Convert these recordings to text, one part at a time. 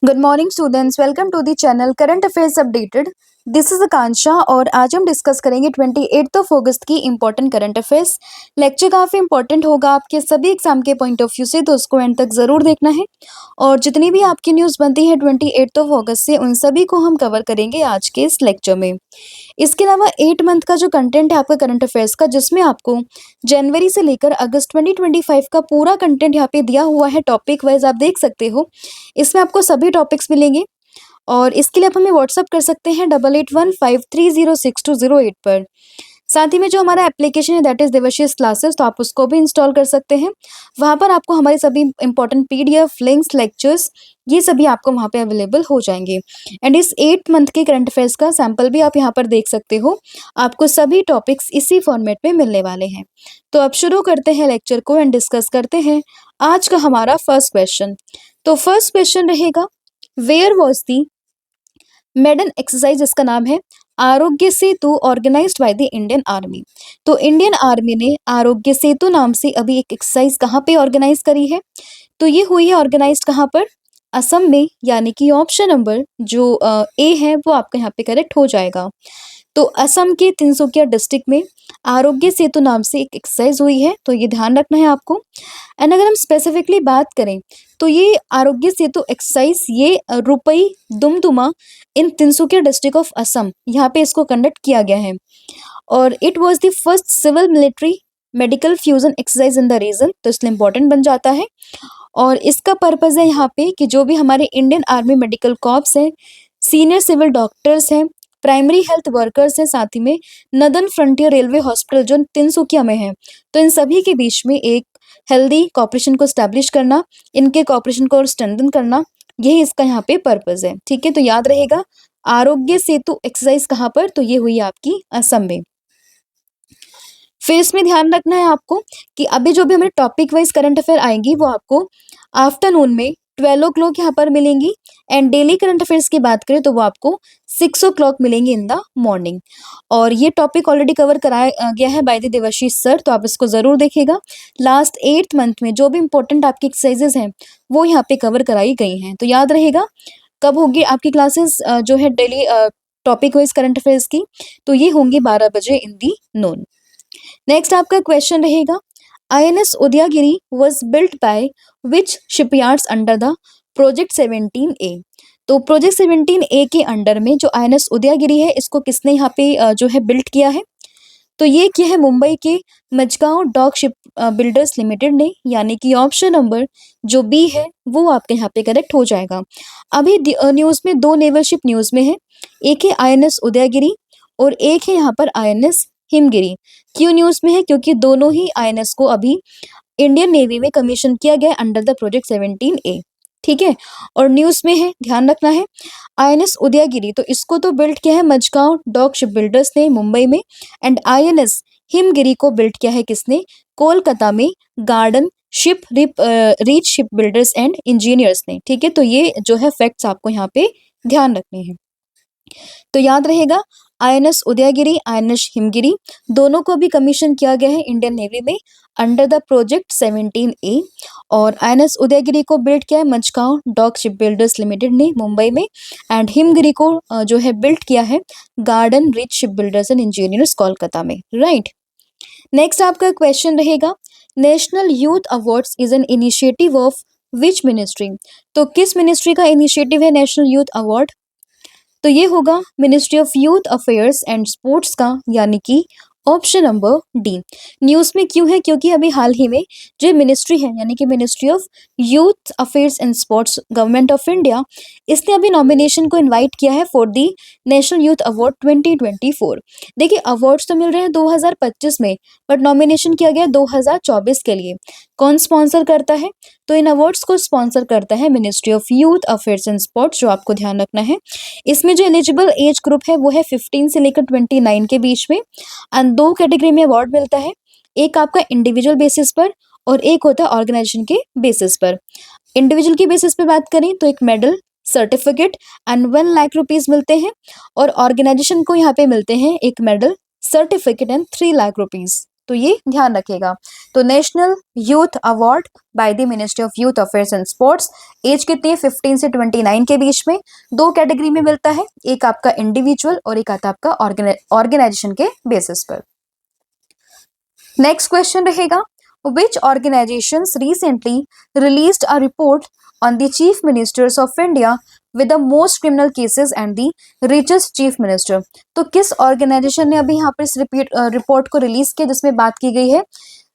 Good morning students, welcome to the channel current affairs updated. This is Akanksha और आज हम discuss करेंगे 28 अगस्त की इंपॉर्टेंट करंट अफेयर्स। लेक्चर काफ़ी इंपॉर्टेंट होगा आपके सभी एग्जाम के पॉइंट ऑफ व्यू से, तो उसको एंड तक ज़रूर देखना है। और जितनी भी आपकी न्यूज़ बनती है 28 अगस्त से, उन सभी को हम कवर करेंगे आज के इस लेक्चर में। इसके अलावा 8 मंथ का जो कंटेंट है आपका करंट अफेयर्स का, जिसमें आपको जनवरी से लेकर अगस्त 2025 का पूरा कंटेंट यहाँ पे दिया हुआ है, टॉपिक वाइज आप देख सकते हो। इसमें आपको सभी टॉपिक्स मिलेंगे और इसके लिए आप हमें व्हाट्सअप कर सकते हैं 8815306208 पर। साथ ही में जो हमारा एप्लीकेशन है दैट इज़ देवाशीष क्लासेस, तो आप उसको भी इंस्टॉल कर सकते हैं। वहाँ पर आपको हमारे सभी इंपॉर्टेंट पीडीएफ लिंक्स, लेक्चर्स, ये सभी आपको वहाँ पे अवेलेबल हो जाएंगे। एंड इस 8 मंथ के करंट अफेयर्स का सैंपल भी आप यहाँ पर देख सकते हो। आपको सभी टॉपिक्स इसी फॉर्मेट में मिलने वाले हैं। तो अब शुरू करते हैं लेक्चर को एंड डिस्कस करते हैं आज का हमारा फर्स्ट क्वेश्चन। तो फर्स्ट क्वेश्चन रहेगा, where was the maiden exercise, इसका नाम है Arogya Setu, organised by the Indian army. तो इंडियन आर्मी ने आरोग्य सेतु नाम से अभी एक एक्सरसाइज कहाँ पे ऑर्गेनाइज करी है? तो ये हुई है ऑर्गेनाइज कहाँ पर? असम में, यानी कि ऑप्शन नंबर जो ए है वो आपका यहाँ पे करेक्ट हो जाएगा। तो असम के तिनसुकिया डिस्ट्रिक्ट में आरोग्य सेतु नाम से एक एक्सरसाइज हुई है, तो ये ध्यान रखना है आपको। एंड अगर हम स्पेसिफिकली बात करें तो ये आरोग्य सेतु एक्सरसाइज ये Rupai Doomdooma in Tinsukia district of Assam, यहाँ पे इसको कंडक्ट किया गया है। और it was the first civil military medical fusion exercise in the region, तो इसलिए इंपॉर्टेंट बन जाता है। और इसका पर्पज है यहाँ पे कि जो भी हमारे इंडियन आर्मी मेडिकल कॉर्प्स हैं, सीनियर सिविल डॉक्टर्स हैं, प्राइमरी हेल्थ वर्कर्स हैं, साथ ही में नदन फ्रंटियर रेलवे हॉस्पिटल जो तिनसुकिया में है, तो इन सभी के बीच में एक हेल्दी कॉपरेशन को स्टैब्लिश करना, इनके कॉपरेशन को और स्ट्रेंथन करना, यही इसका यहाँ पे पर्पज है। ठीक है, तो याद रहेगा आरोग्य सेतु एक्सरसाइज कहाँ पर? तो ये हुई आपकी असम में। फिर इसमें ध्यान रखना है आपको कि अभी जो भी हमें टॉपिक वाइज करंट अफेयर आएंगी वो आपको आफ्टरनून में 12 o'clock यहाँ पर मिलेंगी। एंड डेली करंट अफेयर्स की बात करें तो वो आपको 6 o'clock मिलेंगी इन द मॉर्निंग। और ये टॉपिक ऑलरेडी कवर कराया गया है बाय द देवाशीष सर, तो आप इसको ज़रूर देखिएगा। लास्ट 8th मंथ में जो भी इंपॉर्टेंट आपकी एक्सरसाइजेज हैं वो यहाँ पे कवर कराई गई हैं। तो याद रहेगा कब होगी आपकी क्लासेस जो है daily topic wise current affairs की, तो ये होंगी 12 बजे इन दी नून। नेक्स्ट आपका क्वेश्चन रहेगा, INS Udaygiri was built by which shipyards under the project 17A। तो प्रोजेक्ट 17A के अंडर में जो INS उदयगिरी है, इसको किसने यहाँ पे जो है बिल्ट किया है? तो ये किया है मुंबई के Mazagaon dock ship builders limited ने, यानी कि ऑप्शन नंबर जो बी है वो आपके यहाँ पे करेक्ट हो जाएगा। अभी न्यूज़ में दो नेवल शिप न्यूज़ में है, एक है INS उदयगिरी और एक है यहाँ पर INS हिमगिरी। क्यों न्यूज़ में है? क्योंकि दोनों ही INS को अभी इंडियन नेवी में कमीशन किया गया अंडर द प्रोजेक्ट 17A। ठीक है, और न्यूज़ में है, ध्यान रखना है, INS उदयगिरी तो इसको तो बिल्ड किया है मजगांव डॉक शिप बिल्डर्स ने मुंबई में। एंड INS हिमगिरी को बिल्ड किया है किसने? कोलकाता में garden ship reach ship builders and engineers ने। ठीक है, तो ये जो है फैक्ट्स आपको यहाँ पे ध्यान रखने हैं। तो याद रहेगा INS उदयगिरी, INS हिमगिरी दोनों को भी कमीशन किया गया है इंडियन नेवी में अंडर द प्रोजेक्ट 17A। और INS उदयगिरी को बिल्ड किया है Mazagaon dock ship builders limited ने मुंबई में। एंड हिमगिरी को जो है बिल्ड किया है garden rich ship builders and engineers Kolkata में। राइट, नेक्स्ट आपका क्वेश्चन रहेगा, national youth awards is an initiative of which ministry. तो किस मिनिस्ट्री का इनिशिएटिव है नेशनल यूथ अवार्ड? तो ये होगा ministry of youth affairs and sports का, यानी कि ऑप्शन नंबर डी। न्यूज़ में क्यों है? क्योंकि अभी हाल ही में जो मिनिस्ट्री है यानी कि ministry of youth affairs and sports government of India, इसने अभी नॉमिनेशन को इनवाइट किया है for the national youth award 2024। देखिए अवार्ड्स तो मिल रहे हैं 2025 में, बट नॉमिनेशन किया गया 2024 के लिए। कौन स्पॉन्सर करता है? तो इन अवार्ड्स को स्पॉन्सर करता है ministry of youth affairs and sports, जो आपको ध्यान रखना है। इसमें जो एलिजिबल एज ग्रुप है वो है 15 से लेकर 29 के बीच में। एंड दो कैटेगरी में अवार्ड मिलता है, एक आपका इंडिविजुअल बेसिस पर और एक होता है ऑर्गेनाइजेशन के बेसिस पर। इंडिविजुअल की बेसिस पे बात करें तो एक medal, certificate and 1 lakh rupees मिलते हैं। और ऑर्गेनाइजेशन को यहाँ पे मिलते हैं एक medal, certificate and 3 lakh rupees. तो ये ध्यान रखेगा। तो national youth award by the ministry of youth affairs and sports, age कितनी है 15 से 29 के बीच में, 2 कैटेगरी में मिलता है, एक आपका इंडिविजुअल और एक आता आपका ऑर्गेनाइजेशन के बेसिस पर। नेक्स्ट क्वेश्चन रहेगा, which organizations recently released a report on the chief ministers of India with the most criminal cases and the richest chief minister। तो किस ऑर्गेनाइजेशन ने अभी यहाँ पर इस रिपोर्ट को रिलीज किया जिसमें बात की गई है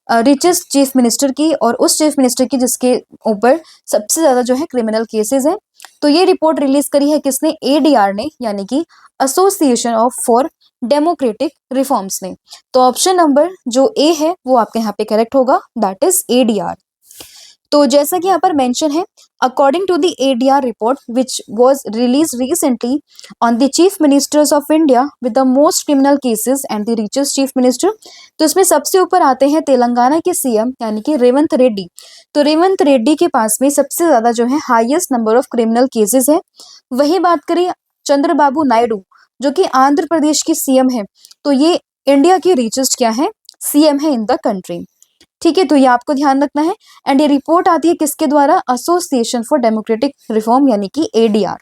रिचेस्ट चीफ मिनिस्टर की और उस चीफ मिनिस्टर की जिसके ऊपर सबसे ज्यादा जो है क्रिमिनल केसेस हैं। तो ये रिपोर्ट रिलीज करी है किसने, एडीआर ने, यानी कि association of for democratic reforms ने। तो ऑप्शन नंबर जो ए है वो आपके यहाँ पे करेक्ट होगा, दैट इज एडीआर। तो जैसा कि यहाँ पर मेंशन है, according to the ADR report which was release recently on the chief ministers of India with the most criminal cases and the richest chief minister. तो इसमें सबसे ऊपर आते हैं तेलंगाना के सीएम यानी कि रेवंत रेड्डी। तो रेवंत रेड्डी के पास में सबसे ज्यादा जो है highest number of criminal cases है। वही बात करें चंद्रबाबू नायडू जो कि आंध्र प्रदेश की सीएम है, तो ये इंडिया की रिचेस्ट क्या है, सीएम है इन द कंट्री। ठीक है, तो ये आपको ध्यान रखना है। एंड ये रिपोर्ट आती है किसके द्वारा, एसोसिएशन फॉर डेमोक्रेटिक रिफॉर्म यानी कि एडीआर।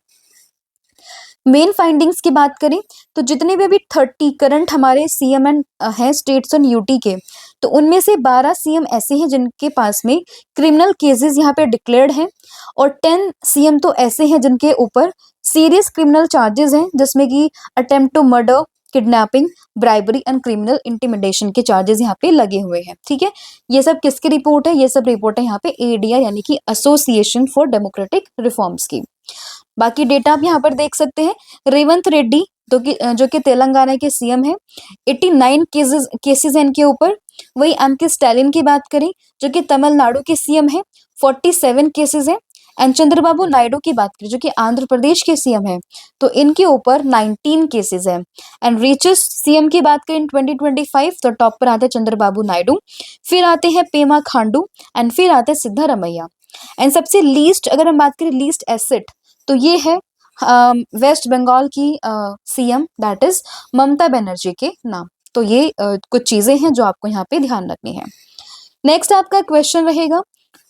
मेन फाइंडिंग्स की बात करें तो जितने भी अभी 30 करंट हमारे सीएम एंड हैं स्टेट्स एंड यूटी के, तो उनमें से 12 सीएम ऐसे हैं जिनके पास में क्रिमिनल केसेस यहाँ पे डिक्लेयर्ड हैं और 10 सीएम तो ऐसे हैं जिनके ऊपर सीरियस क्रिमिनल चार्जेस हैं, जिसमें कि attempt to murder, kidnapping, bribery and criminal intimidation के चार्जेस यहाँ पे लगे हुए हैं। ठीक है, ये सब किसकी रिपोर्ट है, ये सब रिपोर्ट है यहाँ पे एडीआर यानी कि एसोसिएशन फॉर डेमोक्रेटिक रिफॉर्म्स की। बाकी डेटा आप यहाँ पर देख सकते हैं, रेवंत रेड्डी जो कि तेलंगाना के सीएम है, 89 केसेस हैं इनके ऊपर। वही एमके स्टालिन की बात करें जो कि तमिलनाडु के सीएम है, 47 केसेस हैं। एंड चंद्रबाबू नायडू की बात करें जो कि आंध्र प्रदेश के सीएम है, तो इनके ऊपर 19 केसेस हैं। एंड रिचेस्ट सीएम की बात करें 2025 तो टॉप पर आते हैं चंद्रबाबू नायडू, फिर आते हैं पेमा खांडू एंड फिर आते हैं सिद्धारमैया। एंड सबसे लीस्ट अगर हम बात करें लीस्ट एसेट तो ये है वेस्ट बंगाल की CM that is Mamata Banerjee के नाम। तो ये कुछ चीजें हैं जो आपको यहाँ पे ध्यान रखनी है। नेक्स्ट आपका क्वेश्चन रहेगा,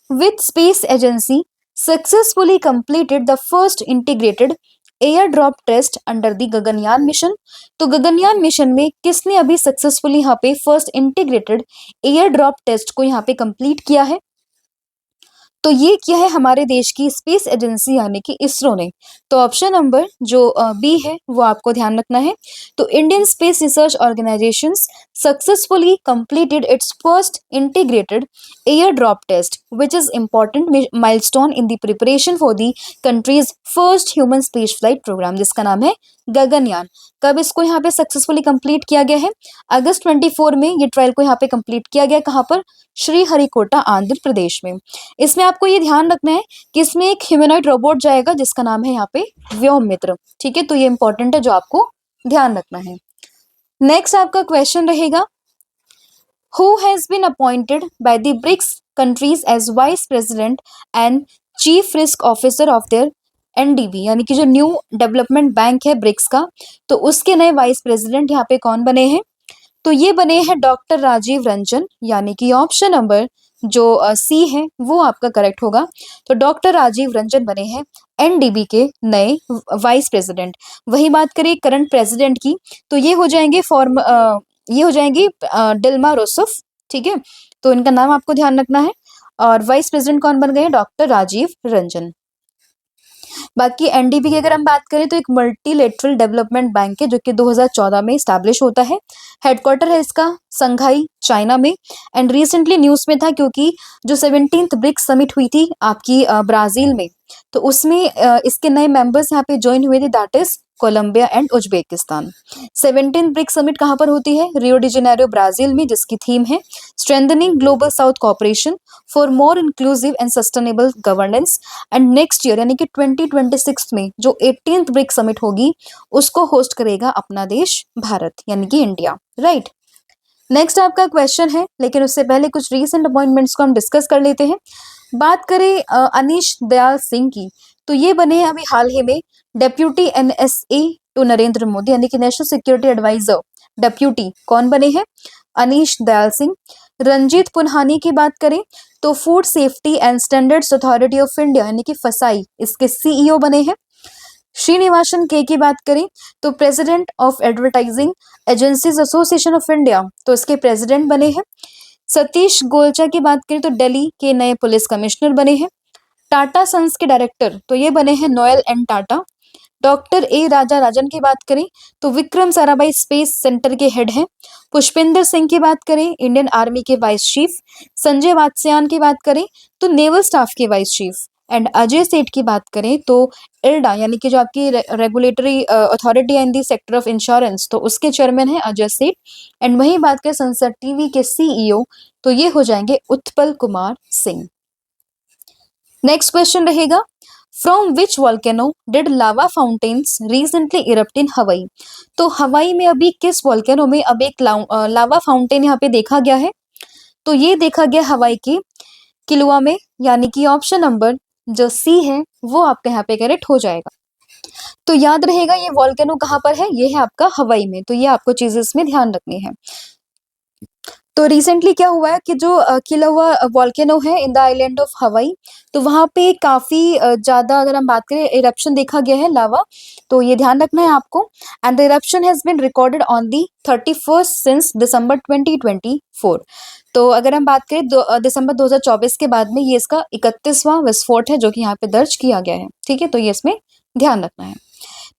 with space agency successfully completed the first integrated air drop test under the Gaganyaan mission. तो गगनयान मिशन में किसने अभी सक्सेसफुली यहाँ पे first integrated air drop test को यहाँ पे कंप्लीट किया है, तो ये क्या है, हमारे देश की स्पेस एजेंसी यानी कि इसरो ने। तो ऑप्शन नंबर जो बी है वो आपको ध्यान रखना है। तो Indian Space Research Organisation successfully completed its first integrated air drop test which is important milestone in the preparation for the country's first human space flight programme जिसका नाम है गगनयान। कब इसको यहाँ पे सक्सेसफुली कंप्लीट किया गया है, अगस्त 24 में ये ट्रायल को यहाँ पे कंप्लीट किया गया। कहाँ पर, श्रीहरिकोटा आंध्र प्रदेश में। इसमें आपको ये ध्यान रखना है कि इसमें एक ह्यूमनॉइड रोबोट जाएगा जिसका नाम है यहाँ पे व्योम मित्र। ठीक है, तो ये इंपॉर्टेंट है जो आपको ध्यान रखना है। नेक्स्ट आपका क्वेश्चन रहेगा, who has been appointed by the BRICS countries as vice president and chief risk officer of their NDB, यानी कि जो न्यू डेवलपमेंट बैंक है ब्रिक्स का, तो उसके नए वाइस प्रेसिडेंट यहाँ पे कौन बने हैं, तो ये बने हैं डॉक्टर राजीव रंजन, यानी कि ऑप्शन नंबर जो सी है वो आपका करेक्ट होगा। तो डॉक्टर राजीव रंजन बने हैं एनडीबी के नए वाइस प्रेसिडेंट। वही बात करें करंट प्रेसिडेंट की तो ये हो जाएंगी डिल्मा रोसफ। ठीक है, तो इनका नाम आपको ध्यान रखना है। और वाइस प्रेसिडेंट कौन बन गए हैं, डॉक्टर राजीव रंजन। बाकी एनडीबी की अगर हम बात करें तो एक मल्टीलेटरल डेवलपमेंट बैंक है जो कि 2014 में स्टैब्लिश होता है। हेडक्वार्टर है इसका संघाई चाइना में। एंड रिसेंटली न्यूज में था क्योंकि जो 17th ब्रिक्स समिट हुई थी आपकी ब्राजील में, तो उसमें इसके नए मेंबर्स यहाँ पे ज्वाइन हुए थे, that is Colombia and Uzbekistan. 17th BRICS summit कहाँ पर होती है, रियो डी जेनेरो ब्राजील में, जिसकी थीम है strengthening global south cooperation for more inclusive and sustainable governance. And next year यानी कि 2026 में जो 18th ब्रिक्स समिट होगी उसको होस्ट करेगा अपना देश भारत यानी कि इंडिया, राइट। नेक्स्ट आपका क्वेश्चन है, लेकिन उससे पहले कुछ रीसेंट अपॉइंटमेंट्स को हम डिस्कस कर लेते हैं। बात करें अनीश दयाल सिंह की, तो ये बने हैं अभी हाल ही में deputy NSA to Narendra Modi, यानी कि नेशनल सिक्योरिटी एडवाइजर डेप्यूटी कौन बने हैं, अनीश दयाल सिंह। रंजीत पुन्हानी की बात करें तो food safety and standards authority of India यानी कि फसाई, इसके सीईओ बने हैं। श्रीनिवासन के की बात करें तो president of advertising agencies association of India, तो इसके प्रेसिडेंट बने हैं। सतीश गोलचा की बात करें तो दिल्ली के नए पुलिस कमिश्नर बने हैं। टाटा सन्स के डायरेक्टर तो ये बने हैं Noel and Tata. Doctor A Raja Rajan की बात करें तो विक्रम साराभाई स्पेस सेंटर के हेड हैं। पुष्पिंदर सिंह की बात करें इंडियन आर्मी के वाइस चीफ। संजय वात्स्यायन की बात करें तो नेवल स्टाफ के vice chief. And Ajay Seth की बात करें तो इल्डा यानी कि जो आपकी regulatory authority in the sector of insurance, तो उसके चेयरमैन है अजय सेठ। एंड वही बात करें संसद टीवी के सीईओ, तो ये हो जाएंगे उत्पल कुमार सिंह। नेक्स्ट क्वेश्चन रहेगा, from which volcano did lava fountains recently erupt in Hawaii. तो हवाई में अभी किस वॉल्केनो में अब एक लावा फाउंटेन यहाँ पे देखा गया है, तो ये देखा गया हवाई की किलुआ में, यानी कि ऑप्शन नंबर जो सी है वो आपका यहाँ पे करेक्ट हो जाएगा। तो याद रहेगा ये वॉल्केनो कहाँ पर है, ये है आपका हवाई में, तो ये आपको चीजें इसमें ध्यान रखनी है। तो रिसेंटली क्या हुआ है कि जो किलुआ वॉल्केनो है इन द आइलैंड ऑफ हवाई, तो वहां पे काफी ज्यादा अगर हम बात करें इरप्शन देखा गया है लावा, तो ये ध्यान रखना है आपको। And the eruption has been recorded on the 31st since December 2024। तो अगर हम बात करें दिसंबर 2024 के बाद में ये इसका 31वां विस्फोट है जो कि यहाँ पे दर्ज किया गया है। ठीक है, तो ये इसमें ध्यान रखना है।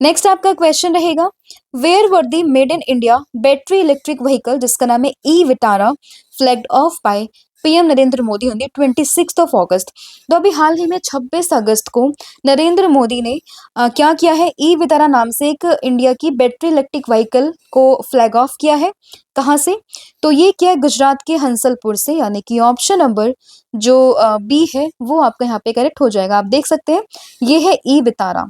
नेक्स्ट आपका क्वेश्चन रहेगा, where were the made in India battery electric vehicle जिसका नाम है E Vitara flagged off by PM Narendra Modi on the 26th of August. तो अभी हाल ही में 26 अगस्त को नरेंद्र मोदी ने क्या किया है, ई विटारा नाम से एक इंडिया की बैटरी इलेक्ट्रिक व्हीकल को फ्लैग ऑफ किया है। कहाँ से, तो ये किया है गुजरात के हंसलपुर से, यानी कि ऑप्शन नंबर जो बी है वो आपका यहाँ पे करेक्ट हो जाएगा। आप देख सकते हैं ये है ई विटारा,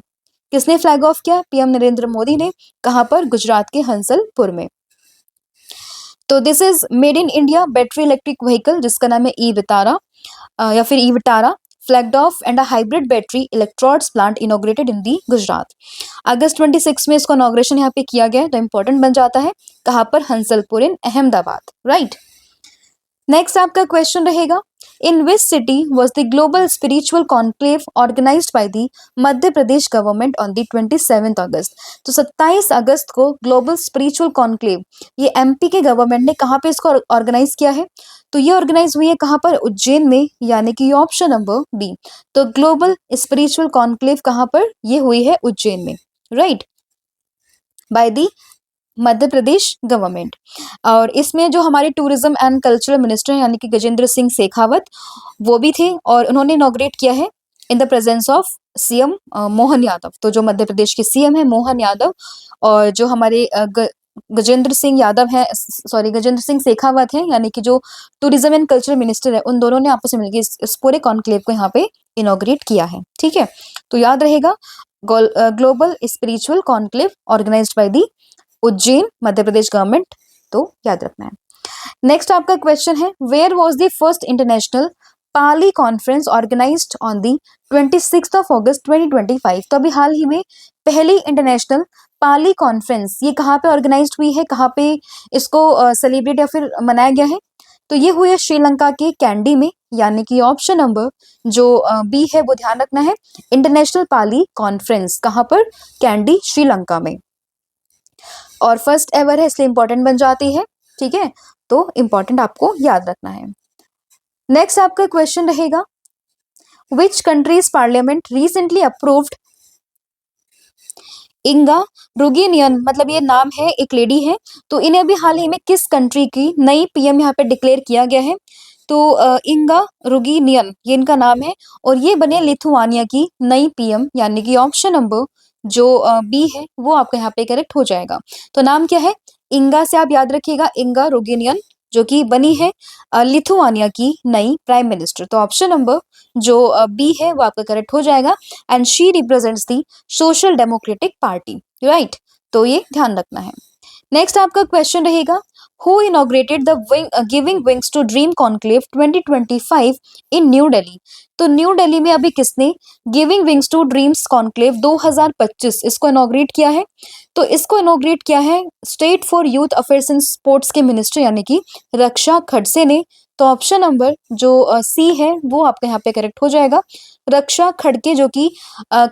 किसने फ्लैग ऑफ किया, पीएम नरेंद्र मोदी ने। कहां पर, गुजरात के हंसलपुर में। तो this is made in India battery electric vehicle जिसका नाम है ई विटारा या फिर E Vitara flagged off and a hybrid battery electrodes plant inaugurated in the Gujarat. अगस्त 26 में इसका इनॉग्रेशन यहाँ पे किया गया है, तो इंपॉर्टेंट बन जाता है। कहां पर, Hansalpur in Ahmedabad, right. Next आपका क्वेश्चन रहेगा, in which city was the global spiritual conclave organised by the Madhya Pradesh government on the 27th August. तो 27 अगस्त को ग्लोबल स्पिरिचुअल कॉन्क्लेव ये एमपी के गवर्नमेंट ने कहाँ पे इसको ऑर्गेनाइज किया है, तो ये ऑर्गेनाइज हुई है कहाँ पर, उज्जैन में, यानी कि ऑप्शन नंबर बी। तो ग्लोबल स्पिरिचुअल कॉन्क्लेव कहाँ पर, ये हुई है उज्जैन में, right, by the Madhya Pradesh government. और इसमें जो हमारे टूरिज्म एंड कल्चरल मिनिस्टर यानी कि गजेंद्र सिंह शेखावत वो भी थे, और उन्होंने इनॉग्रेट किया है in the presence of CM Mohan Yadav. तो जो मध्य प्रदेश के सीएम है मोहन यादव, और जो हमारे गजेंद्र सिंह यादव है, सॉरी गजेंद्र सिंह शेखावत है, यानी कि जो टूरिज्म एंड कल्चरल मिनिस्टर है, उन दोनों ने आपस में मिलकर इस पूरे कॉन्क्लेव को यहाँ पे इनॉग्रेट किया है। ठीक है, तो याद रहेगा global spiritual conclave organised by the Ujjain, Madhya Pradesh government, तो याद रखना है। नेक्स्ट आपका क्वेश्चन है, where was the first international Pali conference organised on the 26th of August 2025। तो अभी हाल ही में पहली इंटरनेशनल पाली कॉन्फ्रेंस ये कहाँ पे ऑर्गेनाइज्ड हुई है, कहाँ पे इसको सेलिब्रेट या फिर मनाया गया है, तो ये हुई है श्रीलंका के कैंडी में, यानी कि ऑप्शन नंबर जो बी है वो ध्यान रखना है। इंटरनेशनल पाली कॉन्फ्रेंस कहाँ पर, कैंडी, श्रीलंका में, और फर्स्ट एवर है इसलिए इंपॉर्टेंट बन जाती है। ठीक है, तो इंपॉर्टेंट आपको याद रखना है। नेक्स्ट आपका क्वेश्चन रहेगा, which country's parliament recently approved इंगा रुगिनियन, मतलब ये नाम है, एक लेडी है, तो इन्हें अभी हाल ही में किस कंट्री की नई पीएम यहाँ पे डिक्लेयर किया गया है, तो इंगा रुगिनियन ये इनका नाम है, और ये बने लिथुआनिया की नई पीएम, यानी कि ऑप्शन नंबर जो बी है वो आपका यहाँ पे करेक्ट हो जाएगा। तो नाम क्या है, इंगा से आप याद रखिएगा, इंगा रुगिनियन, जो कि बनी है लिथुआनिया की नई प्राइम मिनिस्टर। तो ऑप्शन नंबर जो बी है वो आपका करेक्ट हो जाएगा, and she represents the social democratic party, right, तो ये ध्यान रखना है। नेक्स्ट आपका क्वेश्चन रहेगा, who inaugurated the giving wings to dream conclave 2025 in New Delhi. तो न्यू दिल्ली में अभी किसने giving wings to dreams conclave 2025 इसको इनॉग्रेट किया है? तो इसको इनॉग्रेट किया है state for youth affairs and sports के मिनिस्टर यानी कि रक्षा खड़से ने। तो ऑप्शन नंबर जो सी है वो आपका यहाँ पे करेक्ट हो जाएगा। रक्षा खड़के जो कि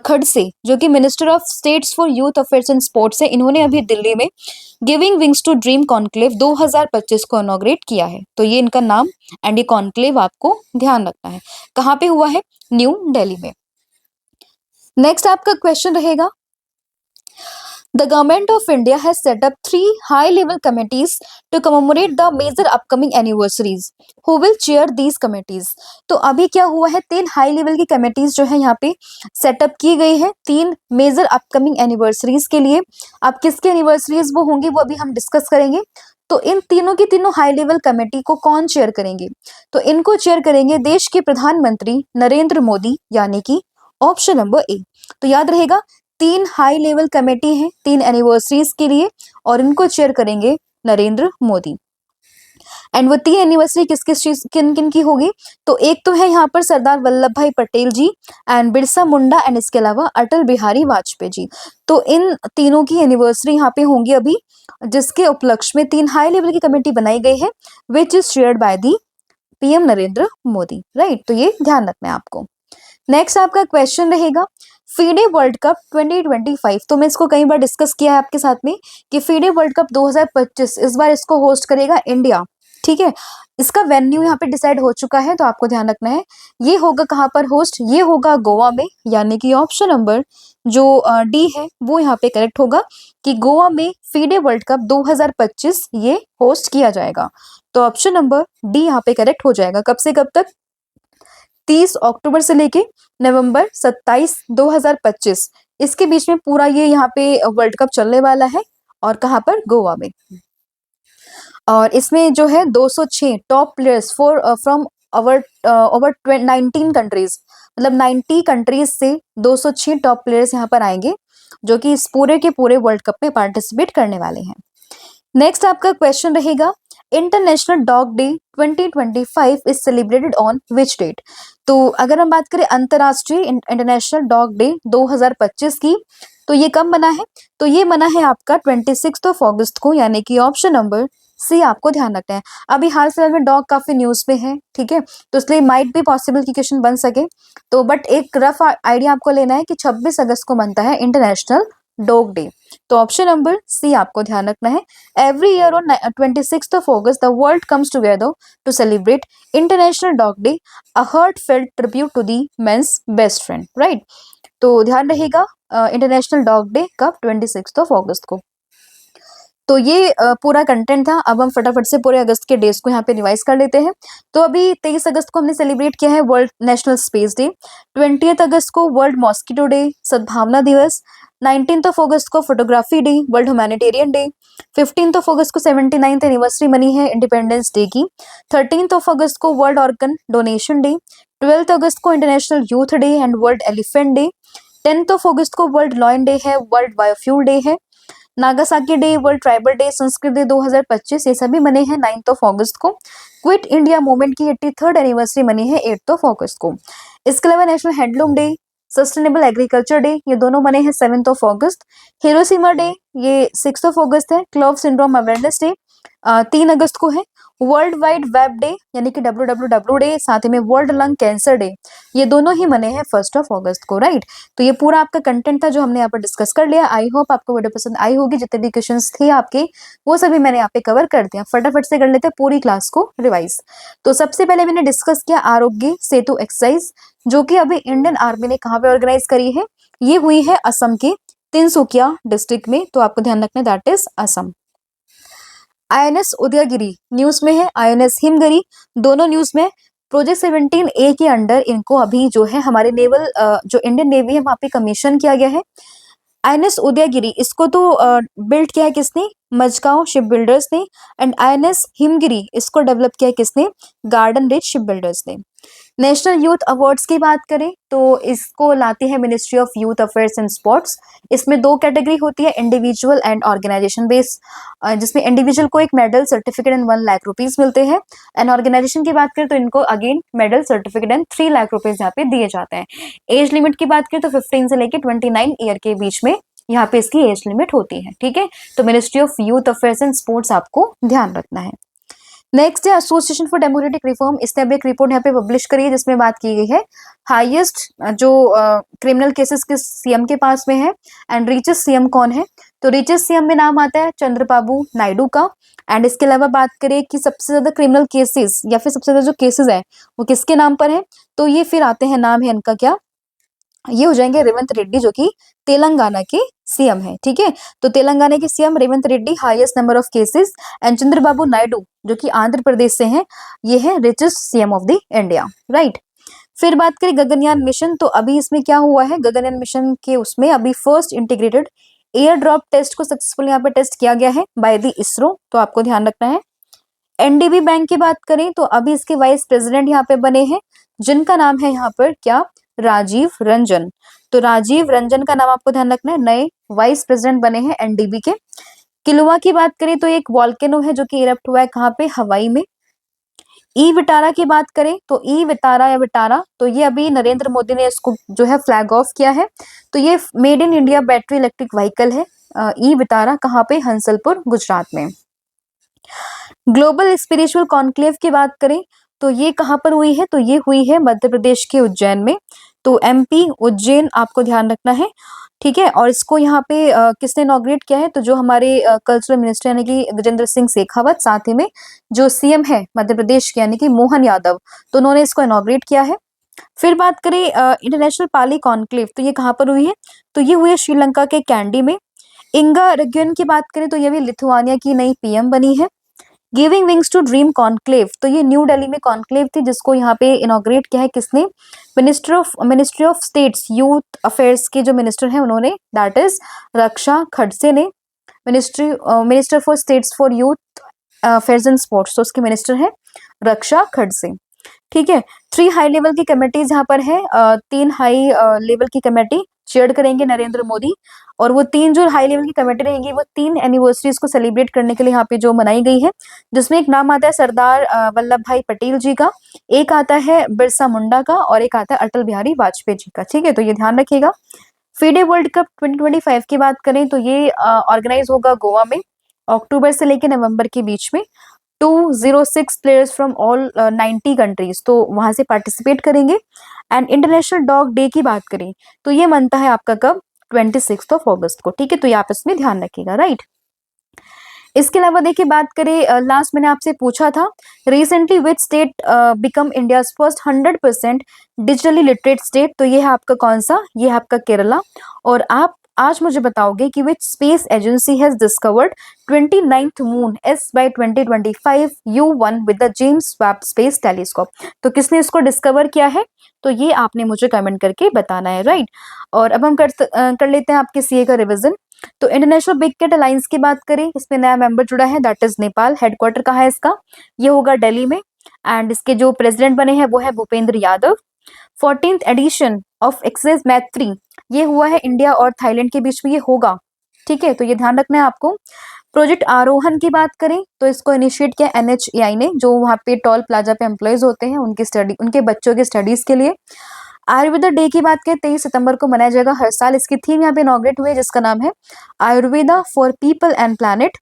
खड़से जो कि minister of states for youth affairs and sports है, इन्होंने अभी दिल्ली में giving wings to dream conclave 2025 को इनॉग्रेट किया है। तो ये इनका नाम एंड ये कॉन्क्लेव आपको ध्यान रखना है कहाँ पे हुआ है, न्यू दिल्ली में। नेक्स्ट आपका क्वेश्चन रहेगा, The government of India has set up 3 high-level committees to commemorate the major upcoming anniversaries. Who will chair these committees? तो अभी क्या हुआ है, 3 हाई लेवल की कमिटीज जो है यहाँ पे सेटअप की गई है 3 मेजर अपकमिंग एनिवर्सरीज के लिए। अब किसके एनिवर्सरीज वो होंगी वो अभी हम डिस्कस करेंगे। तो इन तीनों की तीनों हाई लेवल कमेटी को कौन चेयर करेंगे? तो इनको चेयर करेंगे देश के प्रधानमंत्री नरेंद्र मोदी यानी कि ऑप्शन नंबर ए। तो याद रहेगा 3 हाई लेवल कमेटी है 3 एनिवर्सरीज के लिए और इनको चेयर करेंगे नरेंद्र मोदी। एंड वो 3 एनिवर्सरी किस किस चीज किन किन की होगी? तो एक तो है यहाँ पर सरदार वल्लभ भाई पटेल जी एंड बिरसा मुंडा एंड इसके अलावा अटल बिहारी वाजपेयी जी। तो इन तीनों की एनिवर्सरी यहाँ पे होंगी अभी, जिसके उपलक्ष्य में 3 हाई लेवल की कमेटी बनाई गई है which is chaired by the PM Narendra Modi, right. तो ये ध्यान रखना है आपको। नेक्स्ट आपका क्वेश्चन रहेगा, फीडे वर्ल्ड कप 2025। तो मैं इसको कई बार डिस्कस किया है आपके साथ में कि फीडे वर्ल्ड कप 2025 इस बार इसको होस्ट करेगा इंडिया, ठीक है। इसका वेन्यू यहाँ पे डिसाइड हो चुका है तो आपको ध्यान रखना है ये होगा कहाँ पर होस्ट, ये होगा गोवा में, यानी कि ऑप्शन नंबर जो डी है वो यहाँ पे करेक्ट होगा कि गोवा में फीडे वर्ल्ड कप 2025 ये होस्ट किया जाएगा। तो ऑप्शन नंबर डी यहाँ पे करेक्ट हो जाएगा। कब से कब तक? 30 अक्टूबर से लेके नवंबर 27 2025 इसके बीच में पूरा ये यहाँ पे वर्ल्ड कप चलने वाला है। और कहाँ पर? गोवा में। और इसमें जो है 206 top players from over 19 countries, मतलब 90 कंट्रीज से 206 टॉप प्लेयर्स यहाँ पर आएंगे जो कि इस पूरे के पूरे वर्ल्ड कप में पार्टिसिपेट करने वाले हैं। नेक्स्ट आपका क्वेश्चन रहेगा, international dog day 2025 is celebrated on which date. तो अगर हम बात करें अंतरराष्ट्रीय इंटरनेशनल डॉग डे 2025 की, तो ये कब मना है? तो ये मना है आपका 26 अगस्त को, यानी कि ऑप्शन नंबर सी आपको ध्यान रखना है। अभी हाल फिलहाल में डॉग काफी न्यूज में है, ठीक है, तो इसलिए माइट भी पॉसिबल की क्वेश्चन बन सके। तो बट एक रफ आइडिया आपको लेना है कि 26 अगस्त को बनता है इंटरनेशनल डॉग डे। तो ऑप्शन नंबर सी आपको ध्यान रखना है। Every year on 26 August the world comes together to celebrate international dog day, a heartfelt tribute to the men's best friend, right. तो ध्यान रहेगा इंटरनेशनल डॉग डे कब? 26 अगस्त को। तो ये पूरा कंटेंट था। अब हम फटाफट से पूरे अगस्त के डेज को यहाँ पे रिवाइज कर लेते हैं। तो अभी 23 अगस्त को हमने सेलिब्रेट किया है वर्ल्ड नेशनल स्पेस डे, 20 अगस्त को वर्ल्ड मॉस्किटो डे सद्भावना दिवस, 19 अगस्त को photography day world humanitarian day, 15 अगस्त को 79th एनिवर्सरी मनी है इंडिपेंडेंस डे की, 13 अगस्त को वर्ल्ड ऑर्गन डोनेशन डे, 12 अगस्त को international youth day and world elephant day, 10 अगस्त को वर्ल्ड लॉयन डे है, वर्ल्ड बायोफ्यूल डे है, Nagasaki day, world tribal day, Sanskrit day 2025 ये सभी मने हैं 9 अगस्त को। क्विट इंडिया मूवमेंट की 83rd एनिवर्सरी मनी है 8 अगस्त को। इसके अलावा national handloom day, sustainable agriculture day ये दोनों मने हैं 7 अगस्त। हिरोशिमा डे ये 6 अगस्त है। क्लोव सिंड्रोम अवेयरनेस डे 3 अगस्त को है। वर्ल्ड वाइड वेब डे यानी कि WWW डे, साथ ही में वर्ल्ड लंग कैंसर डे ये दोनों ही मने हैं 1 अगस्त को, राइट। तो ये पूरा आपका कंटेंट था जो हमने यहाँ पर डिस्कस कर लिया। आई होप आपको वीडियो पसंद आई होगी। जितने भी क्वेश्चंस थे आपके वो सभी मैंने यहाँ पे कवर कर दिया। फटाफट से कर लेते हैं पूरी क्लास को रिवाइज। तो सबसे पहले मैंने डिस्कस किया आरोग्य सेतु एक्सरसाइज, जो कि अभी इंडियन आर्मी ने कहाँ पे ऑर्गेनाइज करी है? ये हुई है असम के तिनसुकिया डिस्ट्रिक्ट में। तो आपको ध्यान रखना है that is Assam. INS Udaygiri news में है, INS हिमगिरी दोनों न्यूज में। प्रोजेक्ट 17A के अंडर इनको अभी जो है हमारे नेवल जो इंडियन नेवी है वहां पे कमीशन किया गया है। INS उदयगिरी इसको तो बिल्ड किया है किसने? मजगांव शिप बिल्डर्स ने। एंड आईएनएस हिमगिरी, इसको डेवलप किया किसने? गार्डन रिच शिप बिल्डर्स ने। नेशनल यूथ अवार्ड्स की बात करें तो इसको लाती है ministry of youth affairs and sports. इसमें दो कैटेगरी होती है, इंडिविजुअल एंड ऑर्गेनाइजेशन बेस, जिसमें इंडिविजुअल को एक medal certificate and 1 lakh rupees मिलते हैं। एंड ऑर्गेनाइजेशन की बात करें तो इनको again medal certificate and 3 lakh rupees यहाँ पे दिए जाते हैं। एज लिमिट की बात करें तो 15 से लेकर 29 ईयर के बीच में यहाँ पे इसकी एज लिमिट होती है। ठीक है, तो ministry of youth affairs and sports आपको ध्यान रखना है। नेक्स्ट है एसोसिएशन फॉर डेमोक्रेटिक रिफॉर्म। इसने अभी एक रिपोर्ट यहाँ पे पब्लिश करी है जिसमें बात की गई है हाईएस्ट जो क्रिमिनल केसेस किस सीएम के पास में है एंड रिचेस्ट सीएम कौन है। तो रिचेस्ट सीएम में नाम आता है चंद्रबाबू नायडू का। एंड इसके अलावा बात करें कि सबसे ज्यादा क्रिमिनल केसेस या फिर सबसे ज्यादा जो केसेस है वो किसके नाम पर है, तो ये फिर आते हैं, नाम है इनका क्या, ये हो जाएंगे रेवंत रेड्डी जो कि तेलंगाना के सीएम है। ठीक है, तो तेलंगाना के CM Revanth Reddy highest number of cases and Chandrababu Naidu जो कि आंध्र प्रदेश से हैं, ये है richest CM of the India. Right, फिर बात करें गगनयान मिशन, तो अभी इसमें क्या हुआ है, गगनयान मिशन के उसमें अभी first integrated air drop test को सक्सेसफुल यहाँ पे टेस्ट किया गया है बाय द इसरो, तो आपको ध्यान रखना है। एनडीबी बैंक की बात करें तो अभी इसके वाइस प्रेसिडेंट यहाँ पे बने हैं जिनका नाम है यहाँ पर क्या, राजीव रंजन। तो राजीव रंजन का नाम आपको ध्यान रखना है, नए वाइस प्रेसिडेंट बने हैं एनडीबी के। किलुआ की बात करें तो एक वॉल्केनो है जो कि इरप्ट हुआ है कहाँ पे, हवाई में। ई विटारा की बात करें तो ई विटारा या विटारा, तो ये अभी नरेंद्र मोदी ने इसको जो है फ्लैग ऑफ किया है। तो ये made in India battery electric vehicle है। ई विटारा कहाँ पे, हंसलपुर गुजरात में। ग्लोबल स्पिरिचुअल कॉन्क्लेव की बात करें तो ये कहाँ पर हुई है, तो ये हुई है मध्य प्रदेश के उज्जैन में। तो एमपी उज्जैन आपको ध्यान रखना है। ठीक है, और इसको यहाँ पे किसने इनॉग्रेट किया है, तो जो हमारे कल्चरल मिनिस्टर यानी कि गजेंद्र सिंह शेखावत, साथ ही में जो सीएम है मध्य प्रदेश के यानी कि मोहन यादव, तो उन्होंने इसको इनॉग्रेट किया है। फिर बात करें इंटरनेशनल पाली कॉन्क्लेव, तो ये कहाँ पर हुई है, तो ये हुई है श्रीलंका के कैंडी में। इंगा रेग्युन की बात करें तो ये भी लिथुआनिया की नई पीएम बनी है। Giving wings to dream conclave, तो ये न्यू दिल्ली में कॉन्क्लेव थी जिसको यहाँ पे इनॉग्रेट किया है किसने, ministry of states youth affairs के जो मिनिस्टर हैं उन्होंने, दैट इज रक्षा खड़से ने। Minister for states for youth affairs and sports, तो उसके मिनिस्टर है रक्षा खड़से। ठीक है, 3 हाई लेवल की कमेटीज यहाँ पर है, 3 हाई लेवल की कमेटी चेयर करेंगे नरेंद्र मोदी। और वो 3 जो हाई लेवल की कमेटी रहेंगी वो 3 एनिवर्सरीज को सेलिब्रेट करने के लिए यहाँ पे जो मनाई गई है, जिसमें एक नाम आता है सरदार वल्लभ भाई पटेल जी का, एक आता है बिरसा मुंडा का, और एक आता है अटल बिहारी वाजपेयी जी का। ठीक है, तो ये ध्यान रखिएगा। फीडे वर्ल्ड कप 2025 की बात करें तो ये ऑर्गेनाइज होगा गोवा में अक्टूबर से लेकर नवंबर के बीच में। 206 प्लेयर्स फ्रॉम ऑल 90 कंट्रीज तो वहां से पार्टिसिपेट करेंगे। एंड इंटरनेशनल डॉग डे की बात करें तो ये मनता है आपका कब, 26 अगस्त को। ठीक है, तो ये आप इसमें ध्यान रखिएगा। राइट, इसके अलावा देखिए बात करें, लास्ट मैंने आपसे पूछा था recently which state become India first 100% digitally literate state, तो ये है आपका कौन सा, ये है आपका केरला। और आप आज मुझे बताओगे कि which space agency has discovered 29th moon S by 2025 U1 with the James Webb space telescope, तो किसने इसको डिस्कवर किया है, तो ये आपने मुझे कमेंट करके बताना है। राइट, और अब हम कर लेते हैं आपके सीए का रिविजन। तो इंटरनेशनल बिग कैट अलायंस की बात करें, इसमें नया मेंबर जुड़ा है दैट इज नेपाल। हेडक्वार्टर कहाँ है इसका, ये होगा दिल्ली में। एंड इसके जो प्रेसिडेंट बने हैं वो है Bhupender Yadav. 14th edition of access math 3 ये हुआ है इंडिया और थाईलैंड के बीच में, ये होगा। ठीक है, तो ये ध्यान रखना है आपको। प्रोजेक्ट आरोहन की बात करें तो इसको इनिशिएट किया NHAI ने, जो वहाँ पे टोल प्लाजा पे एम्प्लॉयज होते हैं उनकी स्टडी, उनके बच्चों की स्टडीज के लिए। आयुर्वेदा डे की बात करें 23 सितंबर को मनाया जाएगा हर साल। इसकी थीम यहाँ पे इनॉग्रेट हुई है जिसका नाम है Ayurveda for people and planet.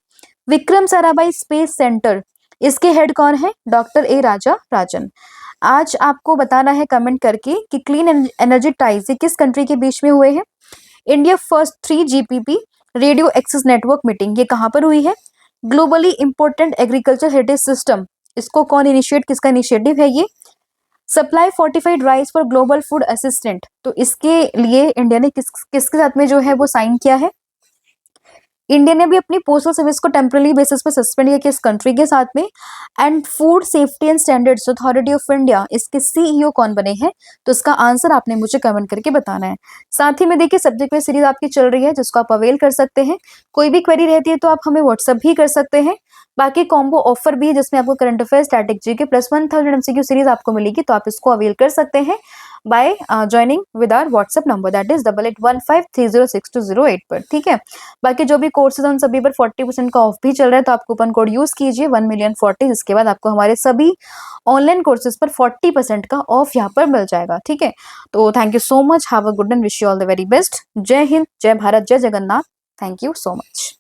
Vikram Sarabhai space centre, इसके हेड कौन है, डॉक्टर ए राजा राजन। आज आपको बताना है कमेंट करके कि क्लीन एनर्जी टाइज किस कंट्री के बीच में हुए हैं। India first 3GPP radio access network meeting ये कहाँ पर हुई है। Globally important agriculture heritage system, इसको कौन इनिशिएट, किसका इनिशिएटिव है ये। Supply fortified rice for global food assistant, तो इसके लिए इंडिया ने किसके साथ में जो है वो साइन किया है, इंडिया ने भी अपनी पोस्टल सर्विस को टेम्पररी बेसिस पे सस्पेंड किया किस कंट्री के साथ में। And food safety and standards authority of India इसके सीईओ कौन बने हैं, तो इसका आंसर आपने मुझे कमेंट करके बताना है। साथ ही में देखिए सब्जेक्ट में सीरीज आपकी चल रही है जिसको आप अवेल कर सकते हैं। कोई भी क्वेरी रहती है तो आप हमें व्हाट्सअप भी कर सकते हैं। बाकी कॉम्बो ऑफर भी है जिसमें आपको current affair static GK plus 1000 MCQ series आपको मिलेगी, तो आप इसको अवेल कर सकते हैं by joining with our WhatsApp number that is 8815306208 पर। ठीक है, बाकी जो भी कोर्सेज उन सभी पर 40% का ऑफ भी चल रहा है, तो आप कूपन कोड यूज कीजिए 1,000,040, जिसके बाद आपको हमारे सभी ऑनलाइन कोर्सेज पर 40% का ऑफ यहाँ पर मिल जाएगा। ठीक है, तो thank you so much, have a good and wish you all the very best. जय हिंद, जय भारत, जय Jagannath. Thank you so much.